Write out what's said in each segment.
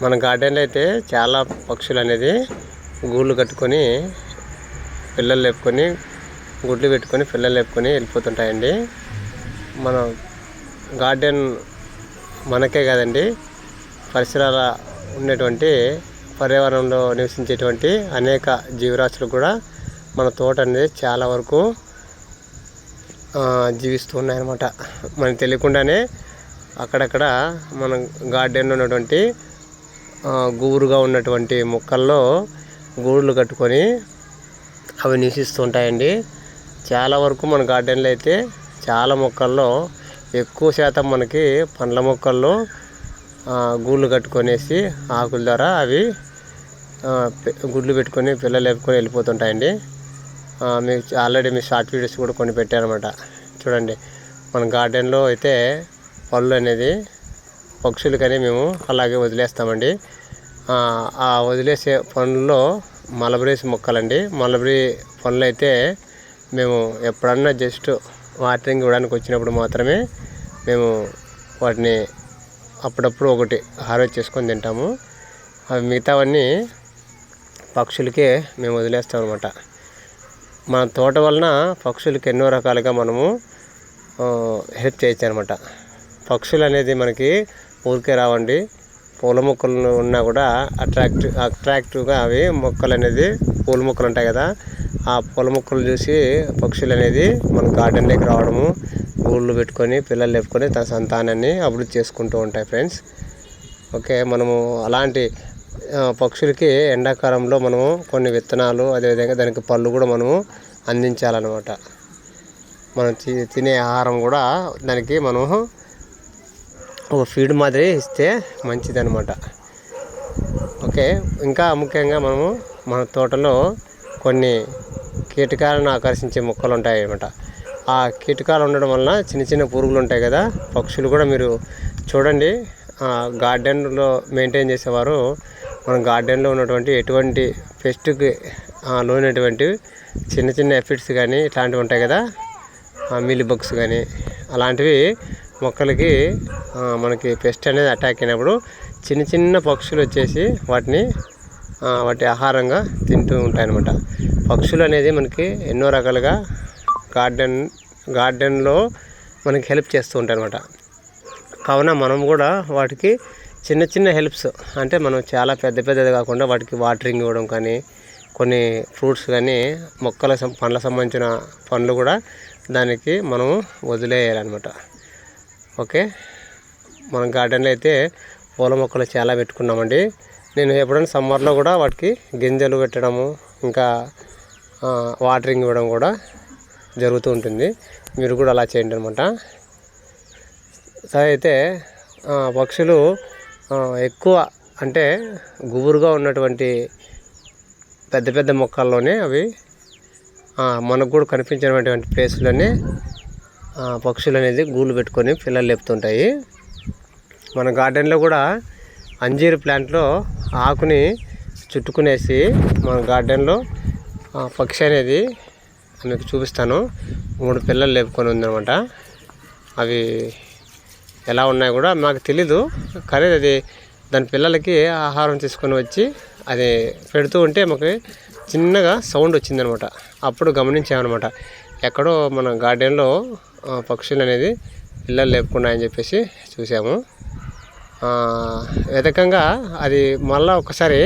మన గార్డెన్లో అయితే చాలా పక్షులు అనేది గూళ్ళు కట్టుకొని పిల్లలు లేపుకొని గుడ్లు పెట్టుకొని పిల్లలు లేపుకొని వెళ్ళిపోతుంటాయండి. మన గార్డెన్ మనకే కాదండి, పరిసరాల ఉన్నటువంటి పర్యావరణంలో నివసించేటువంటి అనేక జీవరాశులు కూడా మన తోట అనేది చాలా వరకు జీవిస్తూ ఉన్నాయన్నమాట. మనకు తెలియకుండానే అక్కడక్కడ మన గార్డెన్లో ఉన్నటువంటి గుబురుగా ఉన్నటువంటి మొక్కల్లో గూళ్ళు కట్టుకొని అవి నివసిస్తూ ఉంటాయండి. చాలా వరకు మన గార్డెన్లో అయితే చాలా మొక్కల్లో ఎక్కువ శాతం మనకి పండ్ల మొక్కల్లో గూళ్ళు కట్టుకొనేసి ఆకుల ద్వారా అవి గుడ్లు పెట్టుకొని పిల్లలు లేపుకొని వెళ్ళిపోతుంటాయండి. మీకు ఆల్రెడీ మీ షార్ట్ వీడియోస్ కూడా కొన్ని పెట్టారనమాట. చూడండి, మన గార్డెన్లో అయితే పళ్ళు అనేది పక్షులకని మేము అలాగే వదిలేస్తామండి. ఆ వదిలేసే పనుల్లో మలబరీస్ మొక్కలండి. మలబరీ పనులు అయితే మేము ఎప్పుడన్నా జస్ట్ వాటరింగ్ ఇవ్వడానికి వచ్చినప్పుడు మాత్రమే మేము వాటిని అప్పుడప్పుడు ఒకటి హార్వెస్ట్ చేసుకొని తింటాము. అవి మిగతావన్నీ పక్షులకే మేము వదిలేస్తాం అనమాట. మన తోట వలన పక్షులకి ఎన్నో రకాలుగా మనము హెల్ప్ చేయొచ్చు అనమాట. పక్షులు అనేది మనకి ఊరికే రావండి. పూల మొక్కలు ఉన్నా కూడా అట్రాక్టివ్గా అవి మొక్కలు అనేది పూల మొక్కలు ఉంటాయి కదా, ఆ పూల మొక్కలు చూసి పక్షులు అనేది మన గార్డెన్లోకి రావడము, గూళ్ళు పెట్టుకొని పిల్లలు లేపుకొని తన సంతానాన్ని అభివృద్ధి చేసుకుంటూ ఉంటాయి ఫ్రెండ్స్. ఓకే, మనము అలాంటి పక్షులకి ఎండాకాలంలో మనము కొన్ని విత్తనాలు, అదేవిధంగా దానికి పళ్ళు కూడా మనము అందించాలన్నమాట. మనం తినే ఆహారం కూడా దానికి మనము ఒక ఫీడ్ మాదిరి ఇస్తే మంచిదన్నమాట. ఓకే, ఇంకా ముఖ్యంగా మనము మన తోటలో కొన్ని కీటకాలను ఆకర్షించే మొక్కలు ఉంటాయి అన్నమాట. ఆ కీటకాలు ఉండడం వలన చిన్న చిన్న పురుగులు ఉంటాయి కదా, పక్షులు కూడా మీరు చూడండి. గార్డెన్లో మెయింటైన్ చేసేవారు మన గార్డెన్లో ఉన్నటువంటి ఎటువంటి పెస్ట్కి లోనటువంటి చిన్న చిన్న ఎఫిడ్స్ కానీ ఇట్లాంటివి ఉంటాయి కదా, మిల్లీ బగ్స్ కానీ అలాంటివి మొక్కలకి మనకి పెస్ట్ అనేది అటాక్ అయినప్పుడు చిన్న చిన్న పక్షులు వచ్చేసి వాటి ఆహారంగా తింటూ ఉంటాయన్నమాట. పక్షులు అనేది మనకి ఎన్నో రకాలుగా గార్డెన్లో మనకి హెల్ప్ చేస్తూ ఉంటాయి అన్నమాట. కావున మనం కూడా వాటికి చిన్న చిన్న హెల్ప్స్ అంటే మనం చాలా పెద్దది కాకుండా వాటికి వాటరింగ్ ఇవ్వడం కానీ, కొన్ని ఫ్రూట్స్ కానీ, పండ్ల సంబంధించిన పండ్లు కూడా దానికి మనము వదిలేయాలన్నమాట. ఓకే, మన గార్డెన్లో అయితే పూల మొక్కలు చాలా పెట్టుకున్నామండి. నేను ఎప్పుడైనా సమ్మర్లో కూడా వాటికి గింజలు పెట్టడము, ఇంకా వాటరింగ్ ఇవ్వడం కూడా జరుగుతూ ఉంటుంది. మీరు కూడా అలా చేయండి అనమాట. సరే, అయితే పక్షులు ఎక్కువ అంటే గుబురుగా ఉన్నటువంటి పెద్ద మొక్కల్లోనే అవి మనకు కూడా కనిపించినటువంటి ప్లేస్లోనే పక్షులు అనేది గూళ్ళు పెట్టుకొని పిల్లలు లేపుతుంటాయి. మన గార్డెన్లో కూడా అంజీర్ ప్లాంట్లో ఆకుని చుట్టుకునేసి మన గార్డెన్లో పక్షి అనేది మీకు చూపిస్తాను. 3 పిల్లలు లేపుకొని ఉందన్నమాట. అవి ఎలా ఉన్నాయో కూడా మాకు తెలీదు, కానీ అది దాని పిల్లలకి ఆహారం తీసుకొని వచ్చి అది పెడుతూ ఉంటే మాకు చిన్నగా సౌండ్ వచ్చిందనమాట. అప్పుడు గమనించామన్నమాట, ఎక్కడో మన గార్డెన్లో పక్షులు అనేది పిల్లలు లేపుకున్నాయని చెప్పేసి చూసాము. వెతకంగా అది మళ్ళీ ఒకసారి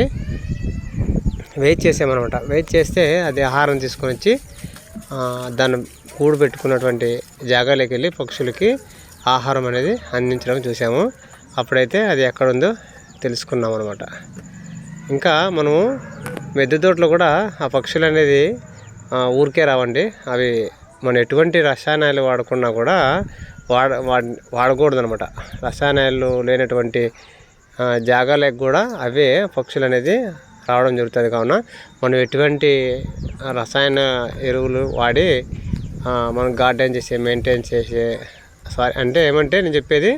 వెయిట్ చేసామన్నమాట. వెయిట్ చేస్తే అది ఆహారం తీసుకొని వచ్చి దాన్ని కూడు పెట్టుకున్నటువంటి జాగాలోకి వెళ్ళి పక్షులకి ఆహారం అనేది అందించడం చూసాము. అప్పుడైతే అది ఎక్కడుందో తెలుసుకున్నాం అనమాట. ఇంకా మనము మిద్దె తోటలో కూడా ఆ పక్షులు అనేది ఊరికే రావండి. అవి మనం ఎటువంటి రసాయనాలు వాడకున్నా కూడా వాడకూడదు అనమాట. రసాయనాలు లేనటువంటి జాగాలకు కూడా అవే పక్షులు అనేది రావడం జరుగుతుంది. కావున మనం ఎటువంటి రసాయన ఎరువులు వాడి మనం గార్డెన్ మెయింటైన్ చేసే అంటే ఏమంటే నేను చెప్పేది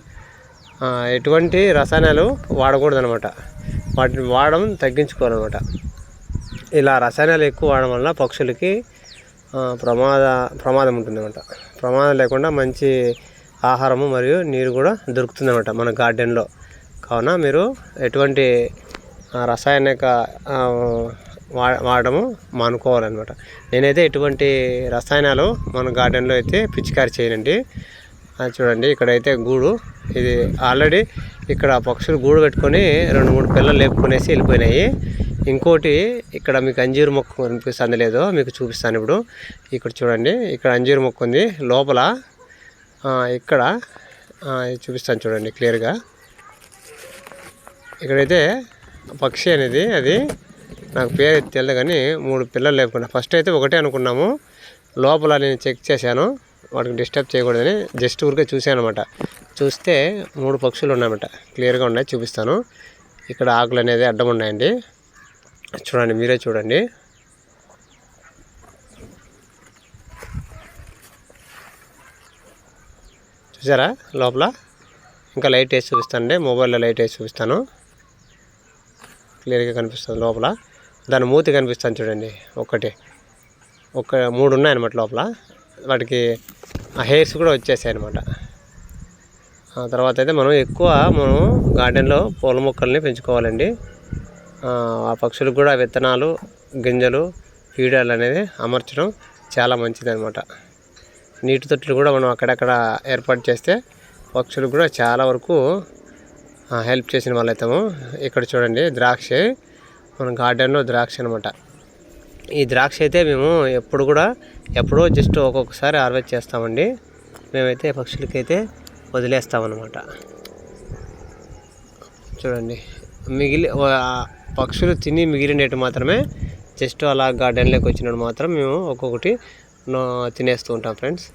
ఎటువంటి రసాయనాలు వాడకూడదు అనమాట. వాటిని వాడడం తగ్గించుకోవాలన్నమాట. ఇలా రసాయనాలు ఎక్కువ వాడడం వల్ల పక్షులకి ప్రమాదం ఉంటుందన్నమాట. ప్రమాదం లేకుండా మంచి ఆహారము మరియు నీరు కూడా దొరుకుతుందన్నమాట మన గార్డెన్లో. కావున మీరు ఎటువంటి రసాయనిక వాడము మానుకోవాలన్నమాట. నేనైతే ఎటువంటి రసాయనాలు మన గార్డెన్లో అయితే పిచికారి చేయనండి. చూడండి ఇక్కడైతే గూడు, ఇది ఆల్రెడీ ఇక్కడ పక్షులు గూడు కట్టుకొని 2-3 పిల్లలు లేపుకొనేసి వెళ్ళిపోయినాయి. ఇంకోటి ఇక్కడ మీకు అంజీరు మొక్క కనిపిస్తుంది లేదో మీకు చూపిస్తాను ఇప్పుడు. ఇక్కడ చూడండి, ఇక్కడ అంజీరు మొక్క ఉంది లోపల. ఇక్కడ చూపిస్తాను చూడండి క్లియర్గా. ఇక్కడైతే పక్షి అనేది అది నాకు పేరు తెలియదు కానీ 3 పిల్లలు లేకుండా ఫస్ట్ అయితే ఒకటే అనుకున్నాము. లోపల నేను చెక్ చేశాను, వాటికి డిస్టర్బ్ చేయకూడదని జస్ట్ ఊరికే చూశాను అనమాట. చూస్తే 3 పక్షులు ఉన్నాయన్నమాట, క్లియర్గా ఉన్నాయి, చూపిస్తాను. ఇక్కడ ఆకులు అనేది అడ్డం ఉన్నాయండి, చూడండి మీరే చూడండి. చూసారా లోపల? ఇంకా లైట్ వేసి చూపిస్తానండి, మొబైల్లో లైట్ వేసి చూపిస్తాను, క్లియర్గా కనిపిస్తుంది లోపల. దాని మూతి కనిపిస్తుంది చూడండి, ఒక 3 ఉన్నాయన్నమాట లోపల. వాటికి ఆ హెయిర్స్ కూడా వచ్చేసాయి అనమాట. ఆ తర్వాత అయితే మనం గార్డెన్లో పూల మొక్కల్ని పెంచుకోవాలండి. ఆ పక్షులకు కూడా విత్తనాలు, గింజలు, ఫీడర్లు అనేది అమర్చడం చాలా మంచిది అనమాట. నీటి తొట్టులు కూడా మనం అక్కడక్కడ ఏర్పాటు చేస్తే పక్షులకు కూడా చాలా వరకు హెల్ప్ చేసిన వాళ్ళు అవుతాము. ఇక్కడ చూడండి ద్రాక్ష, మన గార్డెన్లో ద్రాక్ష అనమాట. ఈ ద్రాక్ష అయితే మేము ఎప్పుడో జస్ట్ ఒక్కొక్కసారి హార్వెస్ట్ చేస్తామండి. మేమైతే పక్షులకైతే వదిలేస్తామన్నమాట. చూడండి పక్షులు తిని మిగిలినట్టు మాత్రమే జస్ట్ అలా గార్డెన్లోకి వచ్చినప్పుడు మాత్రం మేము ఒక్కొక్కటి తినేస్తూ ఉంటాం ఫ్రెండ్స్.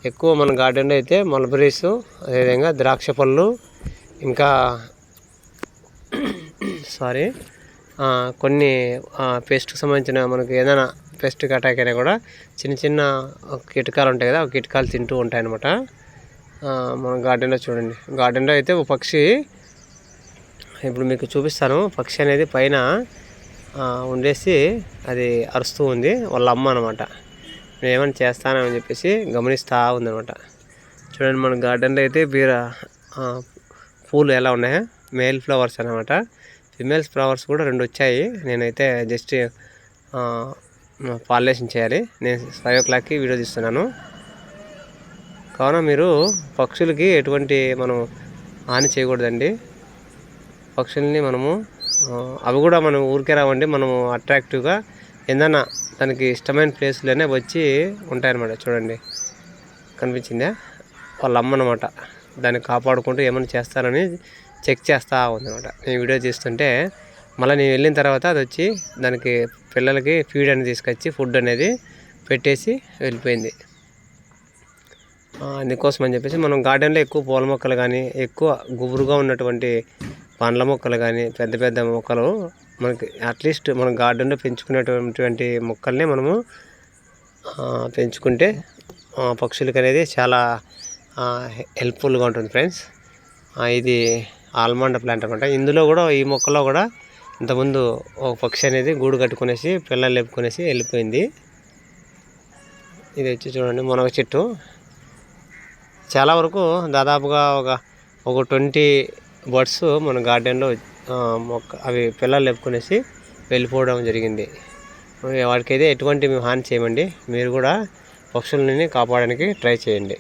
ఎక్కువ మన గార్డెన్లో అయితే మల్బరీస్, అదేవిధంగా ద్రాక్ష పళ్ళు, ఇంకా కొన్ని పెస్ట్కి సంబంధించిన మనకి ఏదైనా పెస్ట్కి అటాక్ అయినా కూడా చిన్న కీటకాలు ఉంటాయి కదా, ఆ కీటకాలు తింటూ ఉంటాయి అన్నమాట. మన గార్డెన్లో చూడండి, గార్డెన్లో అయితే ఒక పక్షి ఇప్పుడు మీకు చూపిస్తాను. పక్షి అనేది పైన ఉండేసి అది అరుస్తూ ఉంది, వాళ్ళ అమ్మ అనమాట. నేను ఏమైనా చేస్తానని చెప్పేసి గమనిస్తూ ఉందన్నమాట. చూడండి మన గార్డెన్లో అయితే పూలు ఎలా ఉన్నాయో, మేల్ ఫ్లవర్స్ అనమాట. ఫిమేల్స్ ఫ్లవర్స్ కూడా 2 వచ్చాయి. నేనైతే జస్ట్ పాలినేషన్ చేయాలి. నేను 5 o'clockకి వీడియో తీస్తున్నాను. కావున మీరు పక్షులకి ఎటువంటి మనం హాని చేయకూడదండి. పక్షుల్ని మనము అవి కూడా మనం ఊరికే రావండి, మనము అట్రాక్టివ్గా ఏదైనా దానికి ఇష్టమైన ప్లేస్లోనే వచ్చి ఉంటాయన్నమాట. చూడండి కనిపించిందా, వాళ్ళ అమ్మ అనమాట. దాన్ని కాపాడుకుంటూ ఏమైనా చేస్తారని చెక్ చేస్తూ ఉందన్నమాట. నేను వీడియో తీస్తుంటే మళ్ళీ నేను వెళ్ళిన తర్వాత అది వచ్చి దానికి పిల్లలకి ఫీడ్ అనేది తీసుకొచ్చి ఫుడ్ అనేది పెట్టేసి వెళ్ళిపోయింది. అందుకోసం అని చెప్పేసి మనం గార్డెన్లో ఎక్కువ పూల మొక్కలు కానీ, ఎక్కువ గుబురుగా ఉన్నటువంటి పండ్ల మొక్కలు కానీ, పెద్ద మొక్కలు మనకి అట్లీస్ట్ మన గార్డెన్లో పెంచుకునేటువంటి మొక్కల్ని మనము పెంచుకుంటే పక్షులకి అనేది చాలా హెల్ప్ఫుల్గా ఉంటుంది ఫ్రెండ్స్. ఇది ఆల్మండ్ ప్లాంట్ అనమాట. ఇందులో కూడా ఈ మొక్కలో కూడా ఇంతకుముందు ఒక పక్షి అనేది గూడు కట్టుకునేసి పిల్లలు లేపుకొనేసి వెళ్ళిపోయింది. ఇది వచ్చి చూడండి మునగ చెట్టు. చాలా వరకు దాదాపుగా ఒక 20 బర్డ్స్ మన గార్డెన్లో అవి పిల్లలు లేపుకొనేసి వెళ్ళిపోవడం జరిగింది. వాటికైతే ఎటువంటి హాని చేయమండి. మీరు కూడా పక్షులని కాపాడడానికి ట్రై చేయండి.